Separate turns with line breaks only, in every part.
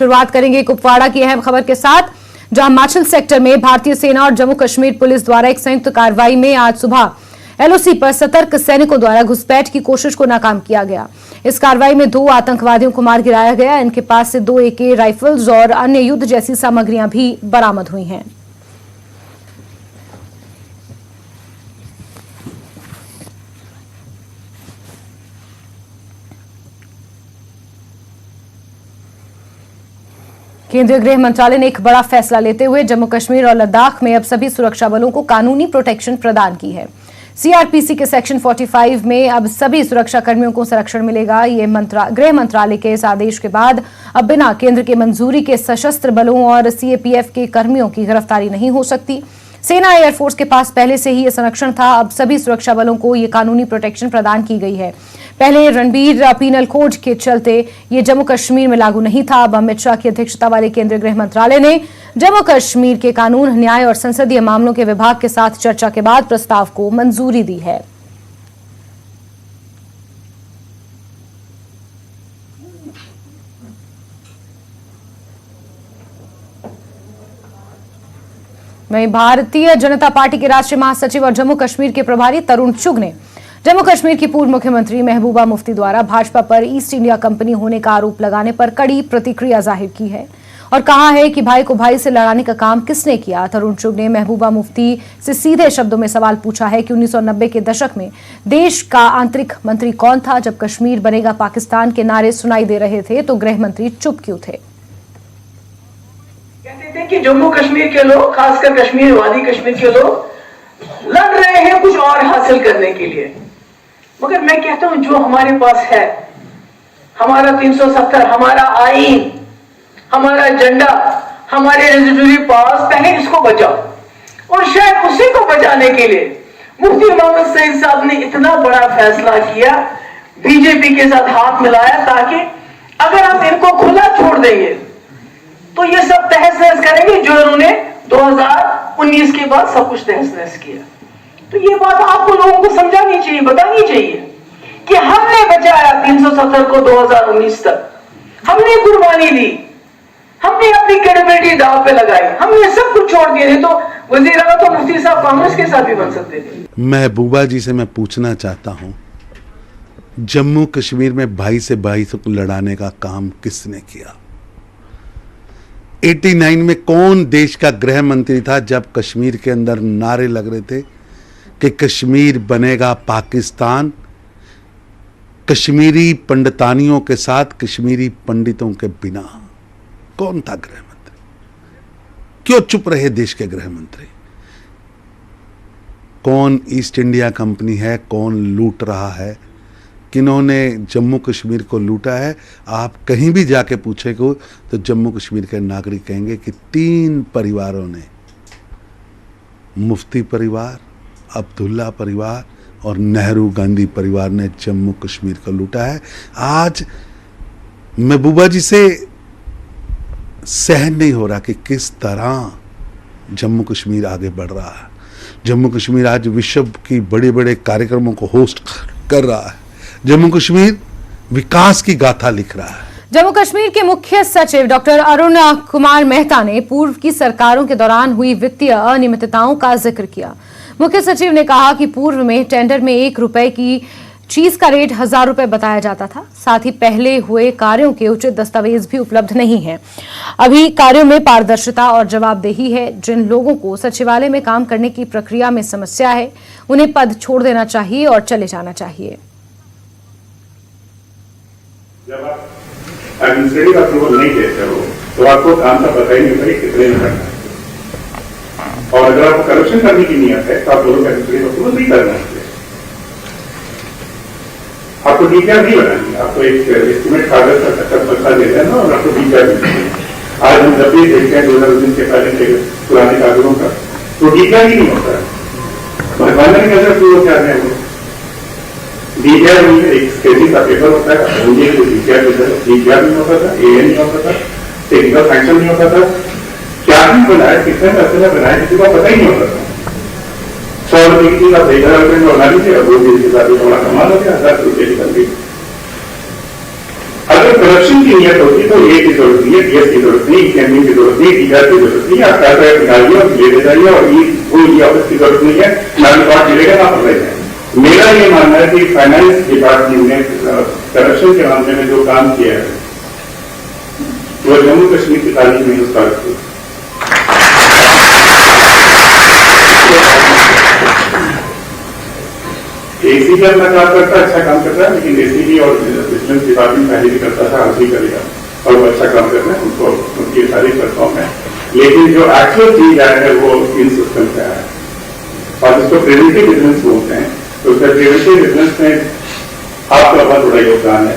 शुरुआत करेंगे कुपवाड़ा की अहम खबर के साथ, जहां माछिल सेक्टर में भारतीय सेना और जम्मू कश्मीर पुलिस द्वारा एक संयुक्त कार्रवाई में आज सुबह एलओसी पर सतर्क सैनिकों द्वारा घुसपैठ की कोशिश को नाकाम किया गया। इस कार्रवाई में 2 आतंकवादियों को मार गिराया गया। इनके पास से 2 AK राइफल्स और अन्य युद्ध जैसी सामग्रियां भी बरामद हुई हैं। केंद्रीय गृह मंत्रालय ने एक बड़ा फैसला लेते हुए जम्मू कश्मीर और लद्दाख में अब सभी सुरक्षा बलों को कानूनी प्रोटेक्शन प्रदान की है। सीआरपीसी के सेक्शन 45 में अब सभी सुरक्षा कर्मियों को संरक्षण मिलेगा। ये गृह मंत्रालय के इस आदेश के बाद अब बिना केंद्र के मंजूरी के सशस्त्र बलों और सीएपीएफ के कर्मियों की गिरफ्तारी नहीं हो सकती। सेना एयरफोर्स के पास पहले से ही ये संरक्षण था। अब सभी सुरक्षा बलों को ये कानूनी प्रोटेक्शन प्रदान की गई है। पहले रणबीर पीनल कोड के चलते ये जम्मू कश्मीर में लागू नहीं था। अब अमित शाह की अध्यक्षता वाले केंद्रीय गृह मंत्रालय ने जम्मू कश्मीर के कानून, न्याय और संसदीय मामलों के विभाग के साथ चर्चा के बाद प्रस्ताव को मंजूरी दी है। वहीं भारतीय जनता पार्टी के राष्ट्रीय महासचिव और जम्मू कश्मीर के प्रभारी तरुण चुग ने जम्मू कश्मीर की पूर्व मुख्यमंत्री महबूबा मुफ्ती द्वारा भाजपा पर ईस्ट इंडिया कंपनी होने का आरोप लगाने पर कड़ी प्रतिक्रिया जाहिर की है और कहा है कि भाई को भाई से लड़ाने का काम किसने किया। तरुण चुग ने महबूबा मुफ्ती से सीधे शब्दों में सवाल पूछा है कि 1990 के दशक में देश का आंतरिक मंत्री कौन था। जब कश्मीर बनेगा पाकिस्तान के नारे सुनाई दे रहे थे तो गृह मंत्री चुप क्यों थे।
कहते थे कि जम्मू कश्मीर के लोग, खासकर कश्मीर वादी कश्मीर के लोग लड़ रहे हैं कुछ और हासिल करने के लिए, मगर मैं कहता हूं जो हमारे पास है, हमारा 370, हमारा आईन, हमारा झंडा, हमारे रेजिडुअरी पास, पहले इसको बचाओ। और शायद उसी को बचाने के लिए मुफ्ती मोहम्मद सईद साहब ने इतना बड़ा फैसला किया, बीजेपी के साथ हाथ मिलाया, ताकि अगर हम इनको खुला छोड़ देंगे तो ये सब तहस नहस करेंगे जो इन्होंने 2019 के बाद सब कुछ तहस नहस किया। तो ये बात आपको लोगों को समझानी चाहिए, बतानी चाहिए कि हमने बचाया 370 को 2019 तक, हमने कुर्बानी दी, हमने अपनी क्रेडिबिलिटी दांव पे लगाई, हमने सब कुछ छोड़ दिया। नहीं तो वजीर आला तो मुफ्ती साहब कांग्रेस के साथ भी बन सकते थे।
महबूबा जी से मैं पूछना चाहता हूं, जम्मू कश्मीर में भाई से भाई से लड़ाने का काम किसने किया। 89 में कौन देश का गृह मंत्री था जब कश्मीर के अंदर नारे लग रहे थे कि कश्मीर बनेगा पाकिस्तान, कश्मीरी पंडितानियों के साथ कश्मीरी पंडितों के बिना। कौन था गृह मंत्री? क्यों चुप रहे देश के गृह मंत्री? कौन ईस्ट इंडिया कंपनी है, कौन लूट रहा है, किन्होंने जम्मू कश्मीर को लूटा है। आप कहीं भी जाके पूछेंगे तो जम्मू कश्मीर के नागरिक कहेंगे कि 3 परिवारों ने, मुफ्ती परिवार, अब्दुल्ला परिवार और नेहरू गांधी परिवार ने जम्मू कश्मीर को लूटा है। आज महबूबा जी से सहन नहीं हो रहा कि किस तरह जम्मू कश्मीर आगे बढ़ रहा है। जम्मू कश्मीर आज विश्व की बड़े बड़े कार्यक्रमों को होस्ट कर रहा है। जम्मू कश्मीर विकास की गाथा लिख रहा है।
जम्मू कश्मीर के मुख्य सचिव डॉक्टर अरुण कुमार मेहता ने पूर्व की सरकारों के दौरान हुई वित्तीय अनियमितताओं का जिक्र किया। मुख्य सचिव ने कहा कि पूर्व में टेंडर में 1 रुपए की चीज का रेट 1000 रुपए बताया जाता था। साथ ही पहले हुए कार्यों के उचित दस्तावेज भी उपलब्ध नहीं है। अभी कार्यों में पारदर्शिता और जवाबदेही है। जिन लोगों को सचिवालय में काम करने की प्रक्रिया में समस्या है, उन्हें पद छोड़ देना चाहिए और चले जाना चाहिए।
जब आप एडमिनिस्ट्रेटिव अप्रूवल नहीं देते हो तो आपको काम का पता ही नहीं होता कितने में करना है। और अगर आपको करप्शन करने की नीयत है तो आप लोगों का एडमिनिस्ट्रेटिव अप्रूवल नहीं करना चाहिए। आपको डीपीआर नहीं बनानी, आपको एक एस्टिमेट कागज का कच्चा पैसा दे देना और आपको डीपीआर मिलती है। आज हम जब भी देखते हैं 2000 के पहले के पुराने कागजों का तो डीपीआर ही नहीं होता है। भगवान ने कैसे अप्रूवल क्या है, डीपीआर में एक स्केचिंग का पेपर होता है, मुझे डीपीआर नहीं होता था, एए नहीं होता था, टेक्निकल सैंक्शन नहीं होता था, क्या भी बनाया, कितने पैसे में बनाया, किसी को पता ही नहीं होता था। 100 रुपए की चीज आप 1000 रुपए में बना लीजिए और वो के साथ थोड़ा कमाल हो गया, 1000 रुपए की कर दी। अगर अगर करप्शन की नियत होती तो ए की जरूरत नहीं है, डीएस की जरूरत नहीं, कैंपिंग की जरूरत नहीं, टीचर की जरूरत नहीं, आप क्या करें निकालिए और ले जाइए और ये ऑफिस की जरूरत नहीं है, ना रिकॉर्ड मिलेगा ना पकड़े जाए। मेरा ये मानना है कि फाइनेंस डिपार्टमेंट ने करप्शन के मामले में जो काम किया है वो जम्मू कश्मीर की तारीख में उसका एसीबी अपना काम करता है, अच्छा काम करता है, लेकिन एसीबी और विजिलेंस डिपार्टमेंट पहले भी करता था, आज भी करेगा और वो अच्छा काम कर रहे हैं, उनको उनकी तारीफ करता हूं मैं। लेकिन जो एक्चुअल चीज आया है वो इन सिस्टम से आया है और इसको प्रिवेंटिव विजिलेंस बोलते हैं। तो उसका प्रिवेंटिव विजिलेंस में आपका बहुत बड़ा योगदान है।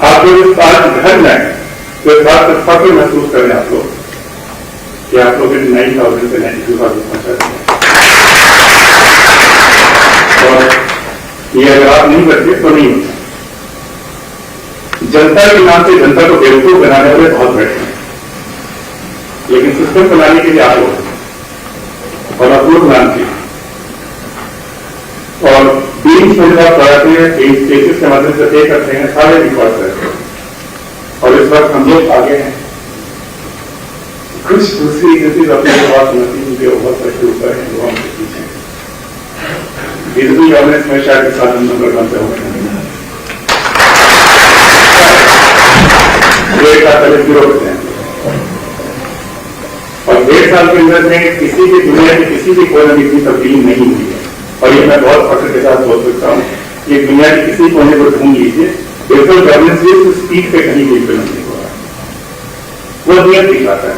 आप लोग इस बात घर जाए तो इस बात पर फख्र महसूस करें आप लोग कि आप लोग 9,000 से 92,000 पहुंचा रहे हैं। और ये अगर आप नहीं करते तो नहीं होता। जनता के नाम से जनता को बेवकूफ बनाने वाले बहुत बैठे हैं, लेकिन सिस्टम बनाने के लिए आप लोग और आप लोग नाम की और बीच में जब आप पढ़ाते हैं केसेस के माध्यम से पे करते हैं, सारे रिकॉर्ड करते हैं और इस वक्त हम लोग आगे हैं। कुछ दूसरी एजेंसीज अपनी बात नहीं, जो बहुत अच्छे ऊपर है वो हमसे पीछे हैं। बिल्कुल ऑनेस्ट में शायद साथ नंबर 1 पे होगा, 1.0% और 1.5 साल के अंदर में किसी भी दुनिया की किसी भी कोने में इतनी तब्दीली नहीं हुई है। और ये मैं बहुत फख्र के साथ बोल सकता हूँ, ये दुनिया के किसी कोने को ढूंढ लीजिए, बिल्कुल गवर्नेंस स्पीड पे कहीं भी इम्प्लीमेंट नहीं हो रहा, वो नियत दिखाता है।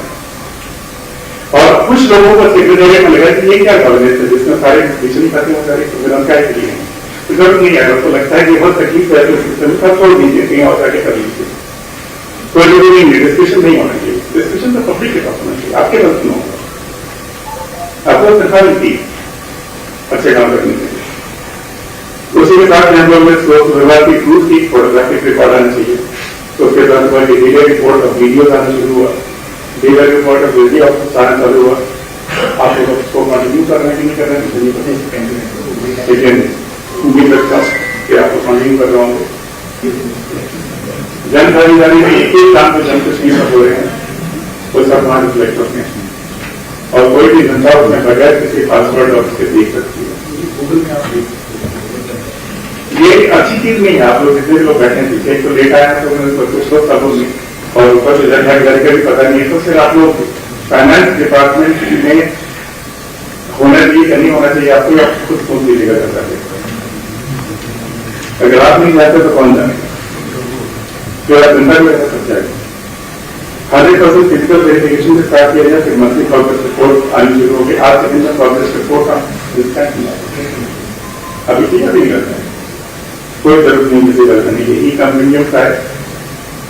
और कुछ लोगों को सेक्रेटरिएट में लगा कि ये क्या गवर्नेंस है जिसमें सारे डिसीजन खाते हैं, सारे संविधान का लिए हैं, तो जरूरत नहीं है। उसको लगता है कि बहुत तकलीफ है तो सिस्टम का छोड़ दीजिए, कहीं और जाके कर लीजिए, कोई जरूरी नहीं, डिस्कशन नहीं होना चाहिए। डिस्कशन तो पब्लिक के पास होना चाहिए, आपके पास क्यों होगा? आपको तनख्वाह मिलती है अच्छे काम करने के लिए। उसी के साथ हम लोग स्वास्थ्य विभाग की टूर की फोटोग्राफिक रिकॉर्ड आना चाहिए, तो उसके बाद वीडियो रिपोर्ट और वीडियो आना शुरू हुआ, वीडियो रिपोर्ट और वीडियो आना चालू हुआ। आप लोग उसको कंटिन्यू कर रहे हैं कि नहीं कर रहे हैं मुझे नहीं पता, लेकिन उम्मीद रखता हूँ कि आपको कंटिन्यू कर रहा हूँ। जन भागीदारी में एक ही काम को जम्मू कश्मीर में हो रहे हैं, वो सब वहां रिफ्लेक्ट होते हैं और कोई भी जनता उसमें बगैर किसी पासवर्ड और उसके देख सकती है। ये अच्छी चीज नहीं है। आप लोग जितने लोग बैठे पीछे, एक तो लेट आया तो कुछ लोग सब और ऊपर से जन भागीदारी का भी पता नहीं है, तो फिर आप लोग फाइनेंस डिपार्टमेंट में होना चाहिए या नहीं होना चाहिए, आपको आप खुद सोच लीजिएगा जनता के। अगर आप नहीं चाहते तो कौन जाएगा? तो आप जनता को ऐसा सब जाएगा। 100% फिजिकल वेरिफिकेशन से स्टार्ट किया जाए, फिर मंथली प्रोग्रेस रिपोर्ट आनी शुरू होगी। आज के दिन में प्रोग्रेस रिपोर्ट का अभी किया नहीं करता है, कोई जरूरत नहीं किसी तरह करने की। ई कंपनियों का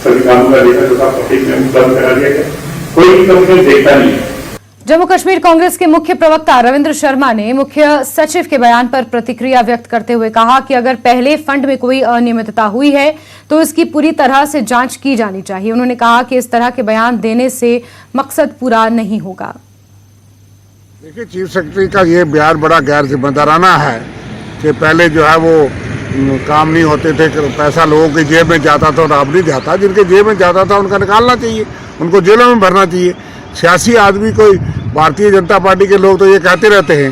सभी कामों का देखा तो पब्लिक में उपलब्ध करा दिया गया, कोई भी कंपनी देखता नहीं है।
जम्मू कश्मीर कांग्रेस के मुख्य प्रवक्ता रविंद्र शर्मा ने मुख्य सचिव के बयान पर प्रतिक्रिया व्यक्त करते हुए कहा कि अगर पहले फंड में कोई अनियमितता हुई है तो इसकी पूरी तरह से जांच की जानी चाहिए। उन्होंने कहा कि इस तरह के बयान देने से मकसद पूरा नहीं होगा।
देखिए, चीफ सेक्रेटरी का ये बयान बड़ा गैर जिम्मेदाराना है कि पहले जो है वो काम नहीं होते थे, पैसा लोगों की जेब में जाता था और अब नहीं जाता। जिनके जेब में जाता था उनका निकालना चाहिए, उनको जेलों में भरना चाहिए। सियासी आदमी कोई भारतीय जनता पार्टी के लोग तो ये कहते रहते हैं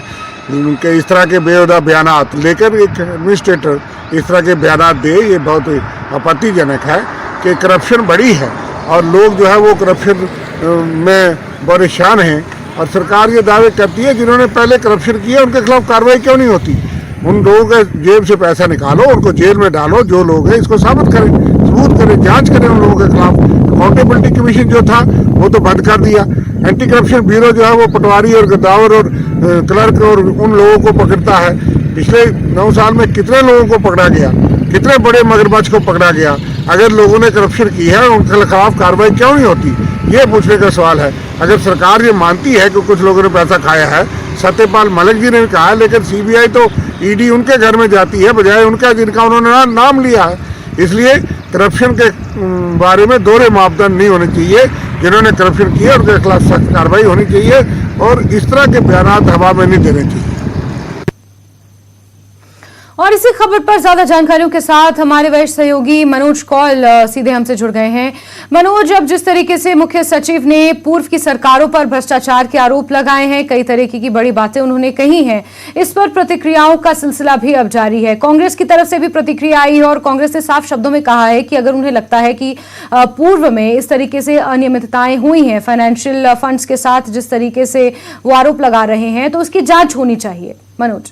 कि इस तरह के बेहुदा बयानात लेकर एक एडमिनिस्ट्रेटर इस तरह के बयानात दे, ये बहुत आपत्तिजनक है कि करप्शन बड़ी है और लोग जो है वो करप्शन में परेशान हैं। और सरकार ये दावे करती है जिन्होंने पहले करप्शन किया उनके खिलाफ कार्रवाई क्यों नहीं होती? उन लोगों के जेब से पैसा निकालो, उनको जेल में डालो, जो लोग हैं इसको साबित करें, सबूत करें, जांच करें उन लोगों के खिलाफ। अकाउंटेबिलिटी कमीशन जो था वो तो बंद कर दिया। एंटी करप्शन ब्यूरो जो है वो पटवारी और गद्दावर और क्लर्क और उन लोगों को पकड़ता है। पिछले 9 साल में कितने लोगों को पकड़ा गया, कितने बड़े मगरमच्छ को पकड़ा गया? अगर लोगों ने करप्शन की है उनके खिलाफ कार्रवाई क्यों नहीं होती, ये पूछने का सवाल है। अगर सरकार ये मानती है कि कुछ लोगों ने पैसा खाया है, सत्यपाल मलिक जी ने भी कहा, लेकिन सीबीआई तो ईडी उनके घर में जाती है बजाय उनका जिनका उन्होंने नाम लिया है। इसलिए करप्शन के बारे में दोहरे मापदंड नहीं होने चाहिए। जिन्होंने करप्शन किया उनके खिलाफ सख्त कार्रवाई होनी चाहिए और इस तरह के बयानात हवा में नहीं देने चाहिए।
और इसी खबर पर ज्यादा जानकारियों के साथ हमारे वरिष्ठ सहयोगी मनोज कौल सीधे हमसे जुड़ गए हैं। मनोज, अब जिस तरीके से मुख्य सचिव ने पूर्व की सरकारों पर भ्रष्टाचार के आरोप लगाए हैं, कई तरीके की बड़ी बातें उन्होंने कही हैं, इस पर प्रतिक्रियाओं का सिलसिला भी अब जारी है। कांग्रेस की तरफ से भी प्रतिक्रिया आई है और कांग्रेस ने साफ शब्दों में कहा है कि अगर उन्हें लगता है कि पूर्व में इस तरीके से अनियमितताएं हुई हैं फाइनेंशियल फंड्स के साथ, जिस तरीके से वो आरोप लगा रहे हैं, तो उसकी जांच होनी चाहिए। मनोज।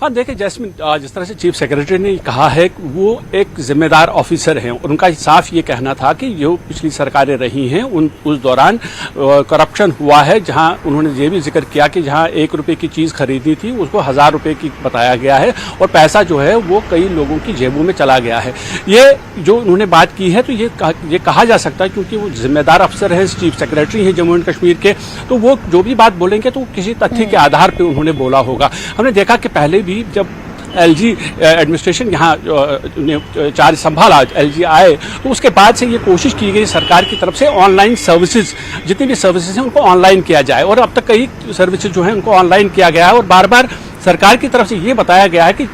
हाँ, देखिए जैस्मिन, जिस तरह से चीफ सेक्रेटरी ने कहा है कि वो एक जिम्मेदार ऑफिसर हैं, उनका साफ ये कहना था कि जो पिछली सरकारें रही हैं उस दौरान करप्शन हुआ है, जहां उन्होंने ये भी जिक्र किया कि जहां 1 रुपये की चीज़ खरीदी थी उसको 1000 रुपये की बताया गया है और पैसा जो है वो कई लोगों की जेबों में चला गया है। ये जो उन्होंने बात की है तो ये कहा जा सकता है, क्योंकि वो जिम्मेदार अफसर हैं, चीफ सेक्रेटरी हैं जम्मू एंड कश्मीर के, तो वो जो भी बात बोलेंगे तो किसी तथ्य के आधार पर उन्होंने बोला होगा। हमने देखा कि पहले जब एलजी एडमिनिस्ट्रेशन यहाँ चार्ज संभाला, एलजी आए, तो उसके बाद से ये कोशिश की गई सरकार की तरफ से ऑनलाइन सर्विसेज, जितनी भी सर्विसेज हैं उनको ऑनलाइन किया जाए और अब तक कई सर्विसेज जो हैं उनको ऑनलाइन किया गया है और बार बार सरकार की तरफ से ये बताया गया है कि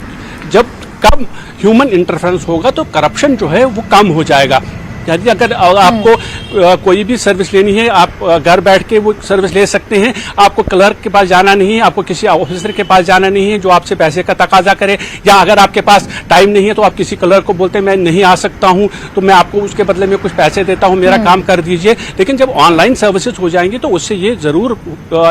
जब कम ह्यूमन इंटरफेरेंस होगा तो करप्शन जो है वो कम हो जाएगा। यानी अगर आपको कोई भी सर्विस लेनी है, आप घर बैठ के वो सर्विस ले सकते हैं, आपको क्लर्क के पास जाना नहीं है, आपको किसी ऑफिसर के पास जाना नहीं है जो आपसे पैसे का तकाजा करे, या अगर आपके पास टाइम नहीं है तो आप किसी क्लर्क को बोलते हैं मैं नहीं आ सकता हूं तो मैं आपको उसके बदले में कुछ पैसे देता हूं, मेरा काम कर दीजिए। लेकिन जब ऑनलाइन सर्विसेज हो जाएंगी तो उससे ये जरूर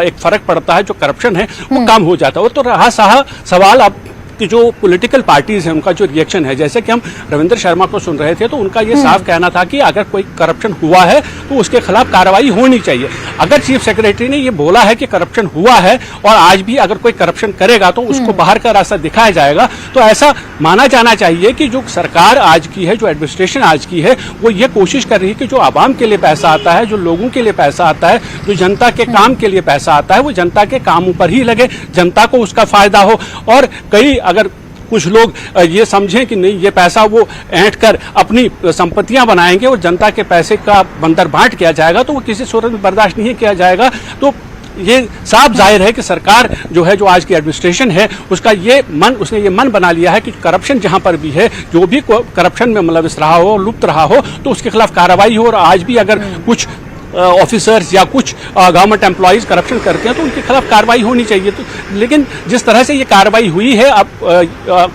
एक फर्क पड़ता है, जो करप्शन है वो कम हो जाता है। और तो रहा सवाल अब कि जो पॉलिटिकल पार्टीज हैं उनका जो रिएक्शन है, जैसे कि हम रविंद्र शर्मा को सुन रहे थे तो उनका ये साफ कहना था कि अगर कोई करप्शन हुआ है तो उसके खिलाफ कार्रवाई होनी चाहिए। अगर चीफ सेक्रेटरी ने ये बोला है कि करप्शन हुआ है और आज भी अगर कोई करप्शन करेगा तो उसको बाहर का रास्ता दिखाया जाएगा, तो ऐसा माना जाना चाहिए कि जो सरकार आज की है, जो एडमिनिस्ट्रेशन आज की है, वो ये कोशिश कर रही है कि जो आवाम के लिए पैसा आता है, जो लोगों के लिए पैसा आता है, जो जनता के काम के लिए पैसा आता है, वो जनता के कामों पर ही लगे, जनता को उसका फायदा हो। और कई अगर कुछ लोग ये समझें कि नहीं ये पैसा वो ऐंठ कर अपनी संपत्तियां बनाएंगे और जनता के पैसे का बंदर बांट किया जाएगा, तो वो किसी सूरत में बर्दाश्त नहीं किया जाएगा। तो ये साफ जाहिर है कि सरकार जो है, जो आज की एडमिनिस्ट्रेशन है, उसने ये मन बना लिया है कि करप्शन जहां पर भी है, जो भी करप्शन में मुलविस रहा हो, लुप्त रहा हो, तो उसके खिलाफ कार्रवाई हो। और आज भी अगर कुछ ऑफिसर्स या कुछ गवर्नमेंट एम्प्लॉइज करप्शन करते हैं तो उनके खिलाफ कार्रवाई होनी चाहिए। तो लेकिन जिस तरह से ये कार्रवाई हुई है, अब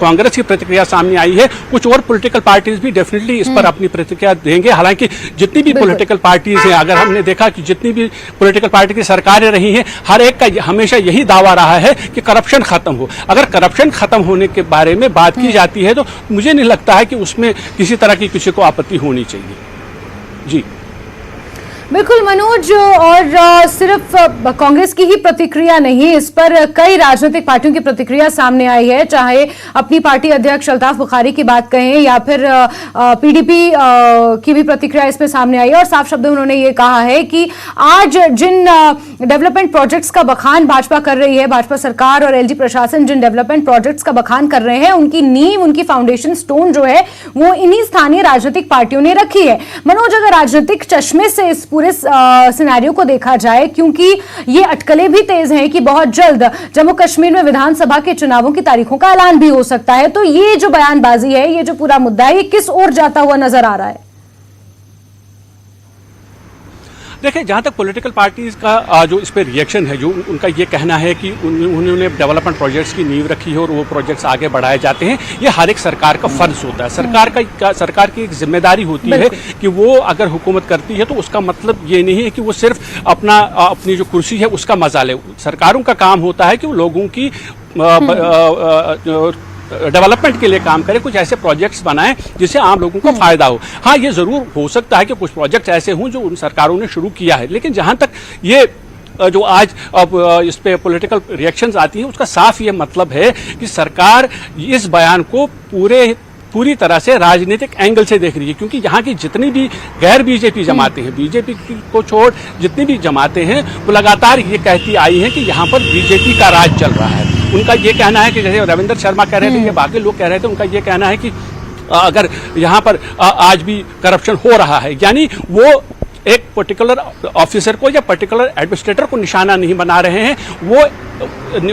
कांग्रेस की प्रतिक्रिया सामने आई है, कुछ और पॉलिटिकल पार्टीज भी डेफिनेटली इस पर अपनी प्रतिक्रिया देंगे। हालांकि जितनी भी पॉलिटिकल पार्टीज हैं, अगर हमने देखा कि जितनी भी पॉलिटिकल पार्टी की सरकारें रही हैं, हर एक का हमेशा यही दावा रहा है कि करप्शन खत्म हो। अगर करप्शन खत्म होने के बारे में बात की जाती है तो मुझे नहीं लगता है कि उसमें किसी तरह की किसी को आपत्ति होनी चाहिए। जी
बिल्कुल मनोज, और सिर्फ कांग्रेस की ही प्रतिक्रिया नहीं, इस पर कई राजनीतिक पार्टियों की प्रतिक्रिया सामने आई है। चाहे अपनी पार्टी अध्यक्ष अल्ताफ बुखारी की बात कहें या फिर पीडीपी की भी प्रतिक्रिया इसमें सामने आई है और साफ शब्दों में उन्होंने ये कहा है कि आज जिन डेवलपमेंट प्रोजेक्ट्स का बखान भाजपा कर रही है, भाजपा सरकार और एलजी प्रशासन जिन डेवलपमेंट प्रोजेक्ट्स का बखान कर रहे हैं, उनकी नींव, उनकी फाउंडेशन स्टोन जो है वो इन्हीं स्थानीय राजनीतिक पार्टियों ने रखी है। मनोज, अगर राजनीतिक चश्मे से इस पूरे सिनेरियो को देखा जाए, क्योंकि ये अटकलें भी तेज हैं कि बहुत जल्द जम्मू कश्मीर में विधानसभा के चुनावों की तारीखों का ऐलान भी हो सकता है, तो ये जो बयानबाजी है, ये जो पूरा मुद्दा है, ये किस ओर जाता हुआ नजर आ रहा है?
देखिए, जहाँ तक पॉलिटिकल पार्टीज का जो इस पर रिएक्शन है, जो उनका ये कहना है कि उन्होंने डेवलपमेंट प्रोजेक्ट्स की नींव रखी है और वो प्रोजेक्ट्स आगे बढ़ाए जाते हैं, ये हर एक सरकार का फर्ज होता है। सरकार की एक जिम्मेदारी होती है कि वो अगर हुकूमत करती है तो उसका मतलब ये नहीं है कि वो सिर्फ अपनी जो कुर्सी है उसका मजा ले। सरकारों का काम होता है कि वो लोगों की डेवलपमेंट के लिए काम करें, कुछ ऐसे प्रोजेक्ट्स बनाएं जिससे आम लोगों को फायदा हो। हाँ, ये जरूर हो सकता है कि कुछ प्रोजेक्ट्स ऐसे हों जो उन सरकारों ने शुरू किया है, लेकिन जहां तक ये जो आज अब इस पे पॉलिटिकल रिएक्शंस आती है, उसका साफ ये मतलब है कि सरकार इस बयान को पूरी तरह से राजनीतिक एंगल से देख रही है, क्योंकि यहाँ की जितनी भी गैर बीजेपी जमातें हैं, बीजेपी को छोड़ जितनी भी जमातें हैं, वो लगातार ये कहती आई हैं कि यहाँ पर बीजेपी का राज चल रहा है। उनका ये कहना है कि जैसे रविंद्र शर्मा कह रहे थे, ये बाकी लोग कह रहे थे, उनका ये कहना है कि अगर यहाँ पर आज भी करप्शन हो रहा है, यानी वो एक पर्टिकुलर ऑफिसर को या पर्टिकुलर एडमिनिस्ट्रेटर को निशाना नहीं बना रहे हैं, वो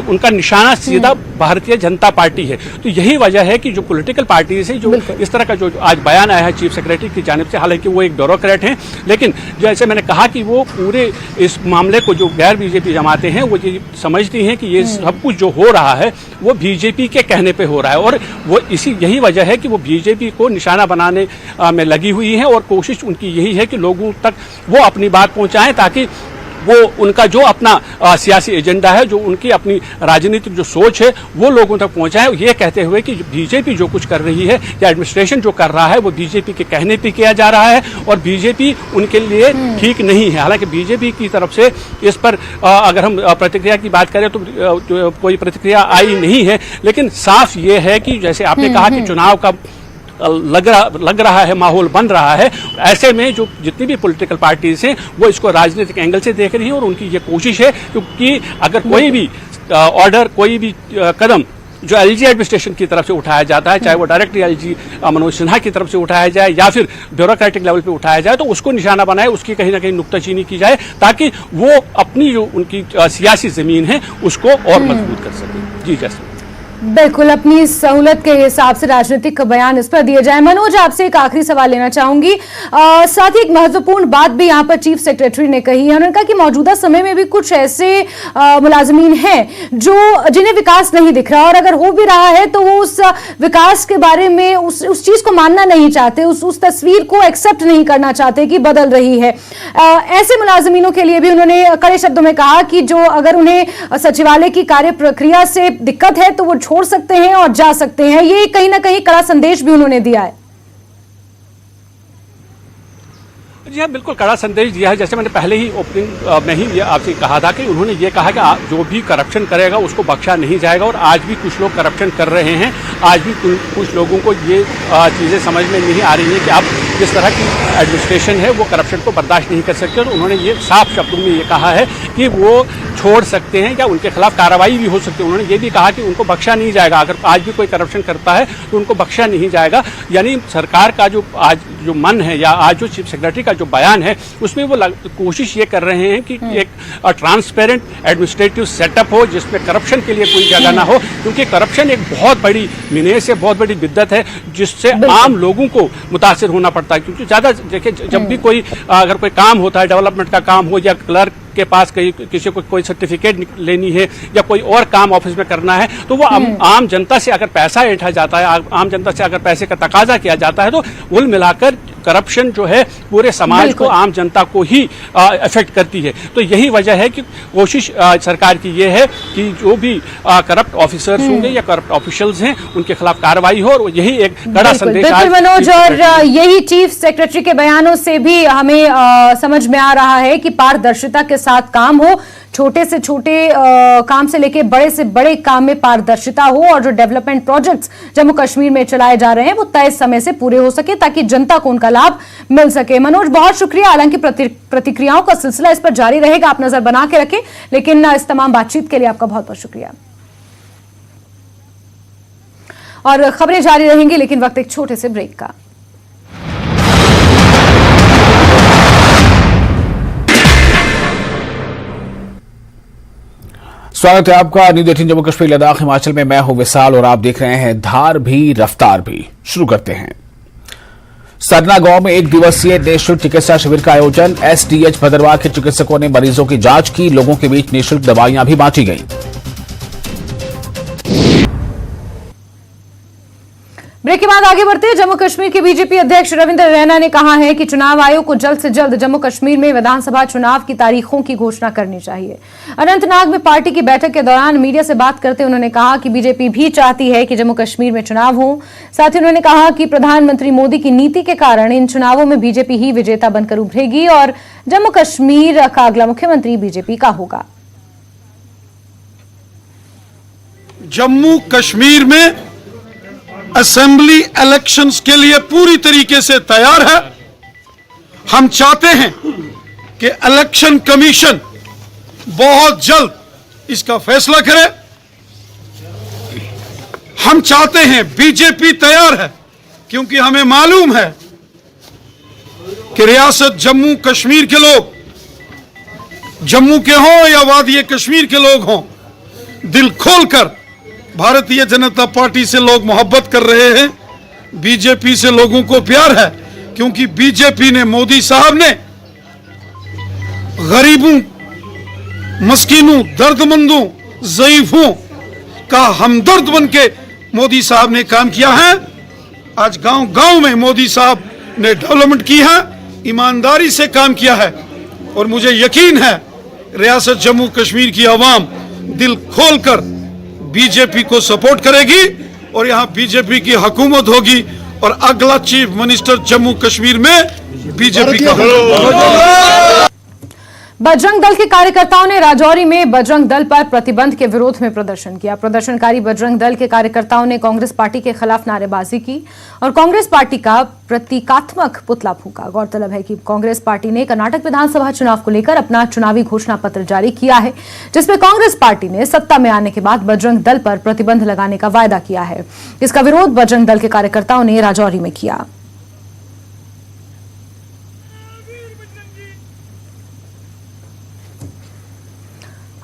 उनका निशाना सीधा भारतीय जनता पार्टी है। तो यही वजह है कि जो पॉलिटिकल पार्टी से जो इस तरह का जो आज बयान आया है चीफ सेक्रेटरी की जानिब से, हालांकि वो एक ब्यूरोक्रेट हैं, लेकिन जैसे मैंने कहा कि वो पूरे इस मामले को जो गैर बीजेपी जमाते हैं वो ये समझती हैं कि ये सब कुछ जो हो रहा है वो बीजेपी के कहने पे हो रहा है, और वो यही वजह है कि वो बीजेपी को निशाना बनाने में लगी हुई है, और कोशिश उनकी यही है कि लोगों तक वो अपनी बात पहुंचाएं ताकि वो उनका जो अपना सियासी एजेंडा है, जो उनकी अपनी राजनीतिक जो सोच है वो लोगों तक पहुंचाए, ये कहते हुए कि बीजेपी जो कुछ कर रही है या एडमिनिस्ट्रेशन जो कर रहा है वो बीजेपी के कहने पे किया जा रहा है और बीजेपी उनके लिए ठीक नहीं है। हालांकि बीजेपी की तरफ से इस पर अगर हम प्रतिक्रिया की बात करें तो कोई प्रतिक्रिया आई नहीं है, लेकिन साफ ये है कि जैसे आपने कहा कि चुनाव का लग रहा है, माहौल बन रहा है, ऐसे में जो जितनी भी पॉलिटिकल पार्टीज हैं वो इसको राजनीतिक एंगल से देख रही हैं, और उनकी ये कोशिश है क्योंकि अगर कोई भी ऑर्डर, कोई भी कदम जो एलजी एडमिनिस्ट्रेशन की तरफ से उठाया जाता है, चाहे वो डायरेक्टली एलजी मनोज सिन्हा की तरफ से उठाया जाए या फिर ब्यूरोक्रेटिक लेवल पे उठाया जाए, तो उसको निशाना बनाए, उसकी कहीं ना कहीं नुक्ताचीनी की जाए ताकि वो अपनी जो उनकी सियासी जमीन है उसको और मजबूत कर सके। जी जैसे
बिल्कुल, अपनी सहूलत के हिसाब से राजनीतिक बयान इस पर दिए जाए। मनोज, आपसे एक आखिरी सवाल लेना चाहूंगी। साथ ही एक महत्वपूर्ण बात भी यहाँ पर चीफ सेक्रेटरी ने कही है, उन्होंने कहा कि मौजूदा समय में भी कुछ ऐसे मुलाजमीन हैं जो जिन्हें विकास नहीं दिख रहा, और अगर हो भी रहा है तो वो उस विकास के बारे में उस चीज को मानना नहीं चाहते, उस तस्वीर को एक्सेप्ट नहीं करना चाहते कि बदल रही है। ऐसे मुलाजमीनों के लिए भी उन्होंने कड़े शब्दों में कहा कि जो अगर उन्हें सचिवालय की कार्य प्रक्रिया से दिक्कत है तो वो छोड़ सकते हैं और जा सकते हैं। ये कहीं ना कहीं कड़ा संदेश भी उन्होंने दिया है।
जी हाँ, बिल्कुल कड़ा संदेश दिया है। जैसे मैंने पहले ही ओपनिंग में ही ये आपसे कहा था कि उन्होंने ये कहा कि जो भी करप्शन करेगा उसको बख्शा नहीं जाएगा, और आज भी कुछ लोग करप्शन कर रहे हैं। आज भी कुछ लोगों को ये चीज़ें समझ में नहीं आ रही हैं कि आप जिस तरह की एडमिनिस्ट्रेशन है वो करप्शन को बर्दाश्त नहीं कर सकते। तो उन्होंने ये साफ शब्दों में ये कहा है कि वो छोड़ सकते हैं या उनके खिलाफ कार्रवाई भी हो सकती है। उन्होंने ये भी कहा कि उनको बख्शा नहीं जाएगा, अगर आज भी कोई करप्शन करता है तो उनको बख्शा नहीं जाएगा। यानी सरकार का जो आज जो मन है या आज जो चीफ सेक्रेटरी का जो बयान है उसमें वो कोशिश ये कर रहे हैं कि एक ट्रांसपेरेंट एडमिनिस्ट्रेटिव सेटअप हो जिसमें करप्शन के लिए कोई जगह ना हो, क्योंकि करप्शन एक बहुत बड़ी मीनेस है, बहुत बड़ी बिद्दत है जिससे आम लोगों को मुतासिर होना पड़ता है। क्योंकि ज़्यादा देखिए, जब भी कोई अगर कोई काम होता है, डेवलपमेंट का काम हो या क्लर्क के पास किसी को कोई सर्टिफिकेट लेनी है या कोई और काम ऑफिस में करना है, तो वो आम जनता से अगर पैसा ऐंठा जाता है, आम जनता से अगर पैसे का तकाजा किया जाता है, तो कुल मिलाकर करप्शन जो है पूरे समाज को, आम जनता को ही अफेक्ट करती है। तो यही वजह है कि कोशिश सरकार की ये है कि जो भी करप्ट ऑफिसर्स होंगे या करप्ट ऑफिशियल्स हैं उनके खिलाफ कार्रवाई हो, और यही एक कड़ा संदेश
बिल्कुल मनोज, और यही चीफ सेक्रेटरी के बयानों से भी हमें समझ में आ रहा है कि पारदर्शिता के साथ काम हो, छोटे से छोटे काम से लेके बड़े से बड़े काम में पारदर्शिता हो, और जो डेवलपमेंट प्रोजेक्ट्स जम्मू कश्मीर में चलाए जा रहे हैं वो तय समय से पूरे हो सके ताकि जनता को उनका लाभ मिल सके। मनोज, बहुत शुक्रिया। हालांकि प्रतिक्रियाओं का सिलसिला इस पर जारी रहेगा, आप नजर बना के रखें, लेकिन इस तमाम बातचीत के लिए आपका बहुत बहुत शुक्रिया। और खबरें जारी रहेंगी, लेकिन वक्त एक छोटे से ब्रेक का।
स्वागत है आपका न्यूज़ 18 जम्मू कश्मीर लद्दाख हिमाचल में। मैं हूं विशाल और आप देख रहे हैं धार भी रफ्तार भी। शुरू करते हैं। सरना गांव में 1 दिवसीय निःशुल्क चिकित्सा शिविर का आयोजन। एसडीएच भद्रवाह के चिकित्सकों ने मरीजों की जांच की, लोगों के बीच निःशुल्क दवाइयां भी बांटी गईं।
ब्रेक के बाद आगे बढ़ते हैं। जम्मू कश्मीर के बीजेपी अध्यक्ष रविंद्र रैना ने कहा है कि चुनाव आयोग को जल्द से जल्द जम्मू कश्मीर में विधानसभा चुनाव की तारीखों की घोषणा करनी चाहिए। अनंतनाग में पार्टी की बैठक के दौरान मीडिया से बात करते उन्होंने कहा कि बीजेपी भी चाहती है कि जम्मू कश्मीर में चुनाव हो। साथ ही उन्होंने कहा कि प्रधानमंत्री मोदी की नीति के कारण इन चुनावों में बीजेपी ही विजेता बनकर उभरेगी और जम्मू कश्मीर का अगला मुख्यमंत्री बीजेपी का होगा।
जम्मू कश्मीर में असेंबली इलेक्शंस के लिए पूरी तरीके से तैयार है। हम चाहते हैं कि इलेक्शन कमीशन बहुत जल्द इसका फैसला करे। हम चाहते हैं, बीजेपी तैयार है, क्योंकि हमें मालूम है कि रियासत जम्मू कश्मीर के लोग, जम्मू के हों या वादी कश्मीर के लोग हों, दिल खोलकर भारतीय जनता पार्टी से लोग मोहब्बत कर रहे हैं। बीजेपी से लोगों को प्यार है, क्योंकि बीजेपी ने, मोदी साहब ने गरीबों, मस्कीनों, दर्दमंदों, ज़ईफों का हमदर्द बन के मोदी साहब ने काम किया है। आज गांव गांव में मोदी साहब ने डेवलपमेंट की है, ईमानदारी से काम किया है, और मुझे यकीन है रियासत जम्मू कश्मीर की आवाम दिल खोलकर बीजेपी को सपोर्ट करेगी और यहाँ बीजेपी की हुकूमत होगी और अगला चीफ मिनिस्टर जम्मू कश्मीर में बीजेपी का होगा।
बजरंग दल के कार्यकर्ताओं ने राजौरी में बजरंग दल पर प्रतिबंध के विरोध में प्रदर्शन किया। प्रदर्शनकारी बजरंग दल के कार्यकर्ताओं ने कांग्रेस पार्टी के खिलाफ नारेबाजी की और कांग्रेस पार्टी का प्रतीकात्मक पुतला फूंका। गौरतलब है कि कांग्रेस पार्टी ने कर्नाटक विधानसभा चुनाव को लेकर अपना चुनावी घोषणा पत्र जारी किया है, जिसमें कांग्रेस पार्टी ने सत्ता में आने के बाद बजरंग दल पर प्रतिबंध लगाने का वायदा किया है। इसका विरोध बजरंग दल के कार्यकर्ताओं ने राजौरी में किया।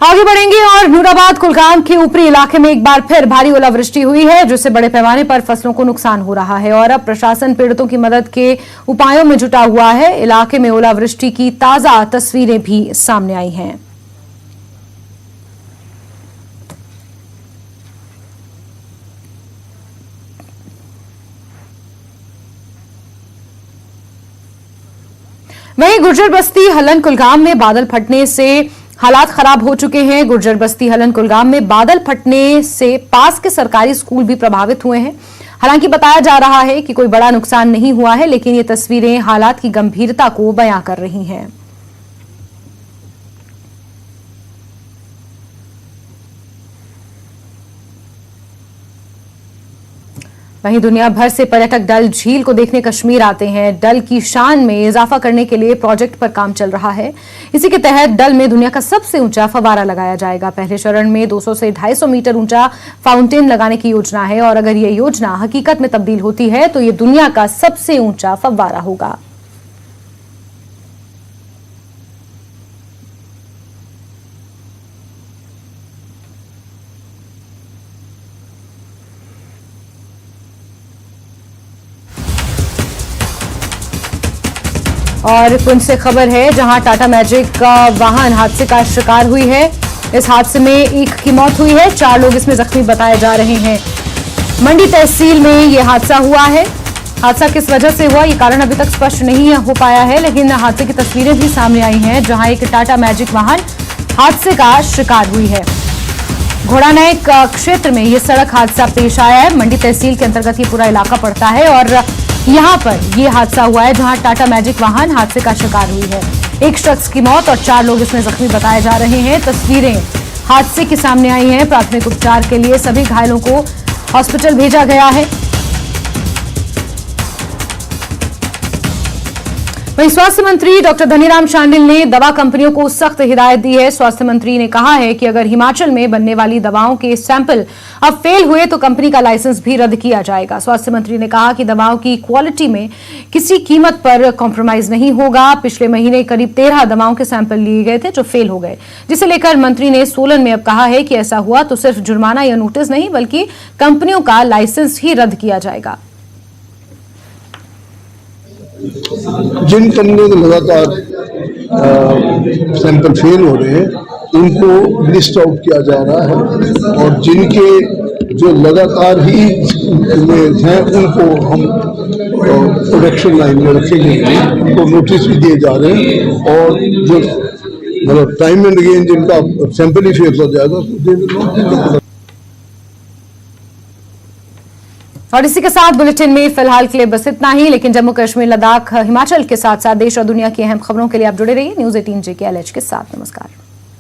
आगे बढ़ेंगे और नूराबाद कुलगाम के ऊपरी इलाके में एक बार फिर भारी ओलावृष्टि हुई है, जिससे बड़े पैमाने पर फसलों को नुकसान हो रहा है और अब प्रशासन पीड़ितों की मदद के उपायों में जुटा हुआ है। इलाके में ओलावृष्टि की ताजा तस्वीरें भी सामने आई हैं। वहीं गुर्जर बस्ती हलन कुलगाम में बादल फटने से हालात खराब हो चुके हैं। गुर्जर बस्ती हलन कुलगाम में बादल फटने से पास के सरकारी स्कूल भी प्रभावित हुए हैं। हालांकि बताया जा रहा है कि कोई बड़ा नुकसान नहीं हुआ है, लेकिन ये तस्वीरें हालात की गंभीरता को बयां कर रही हैं। वहीं दुनिया भर से पर्यटक डल झील को देखने कश्मीर आते हैं। डल की शान में इजाफा करने के लिए प्रोजेक्ट पर काम चल रहा है। इसी के तहत डल में दुनिया का सबसे ऊंचा फव्वारा लगाया जाएगा। पहले चरण में 200 से 250 मीटर ऊंचा फाउंटेन लगाने की योजना है और अगर ये योजना हकीकत में तब्दील होती है तो ये दुनिया का सबसे ऊंचा फव्वारा होगा। और पुंछ से खबर है, जहां टाटा मैजिक का वाहन हादसे का शिकार हुई है। इस हादसे में एक की मौत हुई है, 4 लोग इसमें जख्मी बताए जा रहे हैं। मंडी तहसील में यह हादसा हुआ है। हादसा किस वजह से हुआ, ये कारण अभी तक स्पष्ट नहीं हो पाया है, लेकिन हादसे की तस्वीरें भी सामने आई हैं, जहां एक टाटा मैजिक वाहन हादसे का शिकार हुई है। घोड़ानायक क्षेत्र में यह सड़क हादसा पेश आया है। मंडी तहसील के अंतर्गत ये पूरा इलाका पड़ता है और यहां पर यह हादसा हुआ है, जहां टाटा मैजिक वाहन हादसे का शिकार हुई है। एक शख्स की मौत और 4 लोग इसमें जख्मी बताए जा रहे हैं। तस्वीरें हादसे की सामने आई हैं। प्राथमिक उपचार के लिए सभी घायलों को हॉस्पिटल भेजा गया है। वहीं स्वास्थ्य मंत्री डॉक्टर धनीराम शांडिल ने दवा कंपनियों को सख्त हिदायत दी है। स्वास्थ्य मंत्री ने कहा है कि अगर हिमाचल में बनने वाली दवाओं के सैंपल अब फेल हुए तो कंपनी का लाइसेंस भी रद्द किया जाएगा। स्वास्थ्य मंत्री ने कहा कि दवाओं की क्वालिटी में किसी कीमत पर कॉम्प्रोमाइज नहीं होगा। पिछले महीने करीब 13 दवाओं के सैंपल लिए गए थे जो फेल हो गए, जिसे लेकर मंत्री ने सोलन में अब कहा है कि ऐसा हुआ तो सिर्फ जुर्माना या नोटिस नहीं बल्कि कंपनियों का लाइसेंस ही रद्द किया जाएगा।
जिन कंपनियों के लगातार सैंपल फेल हो रहे हैं उनको लिस्ट आउट किया जा रहा है और जिनके जो लगातार ही हैं उनको हम प्रोडक्शन लाइन में रखेंगे, उनको नोटिस भी दिए जा रहे हैं और जो मतलब टाइम एंड अगेन जिनका सैंपल ही फेल हो जाएगा तो दे देना।
और इसी के साथ बुलेटिन में फिलहाल के लिए बस इतना ही, लेकिन जम्मू कश्मीर, लद्दाख, हिमाचल के साथ साथ देश और दुनिया की अहम खबरों के लिए आप जुड़े रहिए न्यूज़ 18 JKLH के साथ। नमस्कार।